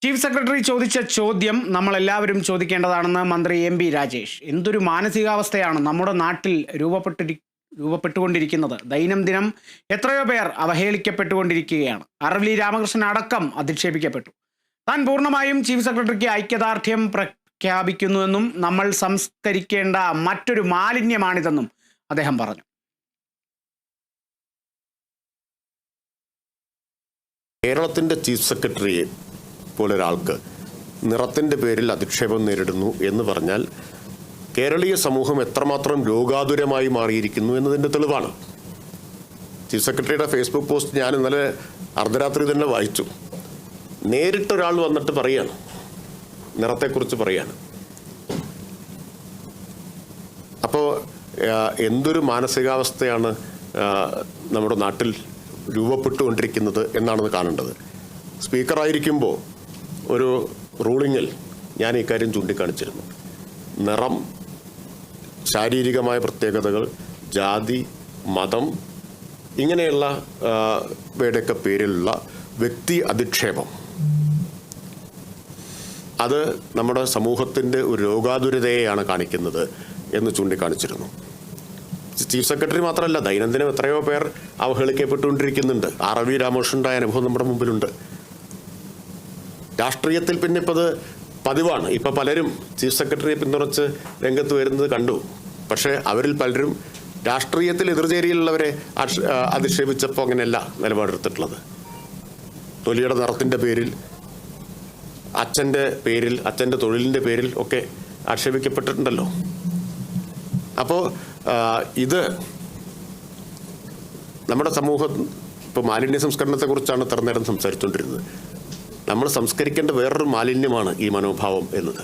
Chief secretary ചോദിച്ച ചോദ്യം നമ്മളെല്ലാവരും ചോദിക്കേണ്ടതാണെന്ന് മന്ത്രി എം.ബി. രാജേഷ്. എന്തൊരു മാനസികാവസ്ഥയാണ് നമ്മുടെ നാട്ടിൽ രൂപപ്പെട്ടുകൊണ്ടിരിക്കുന്നത്. ദൈനംദിനം എത്രയോ പേർ അവഹേളിക്കപ്പെട്ടുകൊണ്ടിരിക്കുകയാണ്. അറവ്ലി രാമകൃഷ്ണൻ അടക്കം അധിക്ഷേപിക്കപ്പെട്ടു. താൻ പൂർണ്ണമായും ചീഫ് സെക്രട്ടറിക്ക് ഐക്യദാർഢ്യം പ്രഖ്യാപിക്കുന്നുവെന്നും നമ്മൾ സംസ്കരിക്കേണ്ട മറ്റൊരു മാലിന്യമാണിതെന്നും അദ്ദേഹം പറഞ്ഞു. കേരളത്തിൻ്റെ ചീഫ് സെക്രട്ടറിയെ പോലൊരാൾക്ക് നിറത്തിൻ്റെ പേരിൽ അധിക്ഷേപം നേരിടുന്നു എന്ന് പറഞ്ഞാൽ കേരളീയ സമൂഹം എത്രമാത്രം രോഗാതുരമായി മാറിയിരിക്കുന്നു എന്നതിൻ്റെ തെളിവാണ്. ചീഫ് സെക്രട്ടറിയുടെ ഫേസ്ബുക്ക് പോസ്റ്റ് ഞാൻ ഇന്നലെ അർദ്ധരാത്രി തന്നെ വായിച്ചു. നേരിട്ടൊരാൾ വന്നിട്ട് പറയാണ്, നിറത്തെക്കുറിച്ച് പറയാണ്. അപ്പോൾ എന്തൊരു മാനസികാവസ്ഥയാണ് നമ്മുടെ നാട്ടിൽ രൂപപ്പെട്ടുകൊണ്ടിരിക്കുന്നത് എന്നാണ് കാണേണ്ടത്. സ്പീക്കറായിരിക്കുമ്പോൾ ഒരു റൂളിങ്ങിൽ ഞാൻ ഇക്കാര്യം ചൂണ്ടിക്കാണിച്ചിരുന്നു. നിറം, ശാരീരികമായ പ്രത്യേകതകൾ, ജാതി, മതം ഇങ്ങനെയുള്ള ഇവയുടെയൊക്കെ പേരിലുള്ള വ്യക്തി അധിക്ഷേപം അത് നമ്മുടെ സമൂഹത്തിൻ്റെ ഒരു രോഗാതുരതയെയാണ് കാണിക്കുന്നത് എന്ന് ചൂണ്ടിക്കാണിച്ചിരുന്നു. ചീഫ് സെക്രട്ടറി മാത്രമല്ല, ദൈനംദിനം എത്രയോ പേർ അവഹേളിക്കപ്പെട്ടുകൊണ്ടിരിക്കുന്നുണ്ട്. ആർ.വി. രാമകൃഷ്ണൻ്റെ അനുഭവം നമ്മുടെ മുമ്പിലുണ്ട്. രാഷ്ട്രീയത്തിൽ പിന്നെ ഇപ്പോൾ അത് പതിവാണ്. ഇപ്പോൾ പലരും ചീഫ് സെക്രട്ടറിയെ പിന്തുണച്ച് രംഗത്ത് വരുന്നത് കണ്ടു. പക്ഷേ അവരിൽ പലരും രാഷ്ട്രീയത്തിൽ എതിർചേരിയിലുള്ളവരെ അധിക്ഷേപിച്ചപ്പോൾ അങ്ങനെയല്ല നിലപാടെടുത്തിട്ടുള്ളത്. തൊലിയുടെ നിറത്തിൻ്റെ പേരിൽ, അച്ഛൻ്റെ പേരിൽ, അച്ഛൻ്റെ തൊഴിലിൻ്റെ പേരിൽ ഒക്കെ ആക്ഷേപിക്കപ്പെട്ടിട്ടുണ്ടല്ലോ. അപ്പോൾ ഇത് നമ്മുടെ സമൂഹം ഇപ്പോൾ മാലിന്യ സംസ്കരണത്തെക്കുറിച്ചാണ് ഇത്ര നേരം സംസാരിച്ചുകൊണ്ടിരുന്നത്. നമ്മൾ സംസ്കരിക്കേണ്ട വേറൊരു മാലിന്യമാണ് ഈ മനോഭാവം എന്നത്.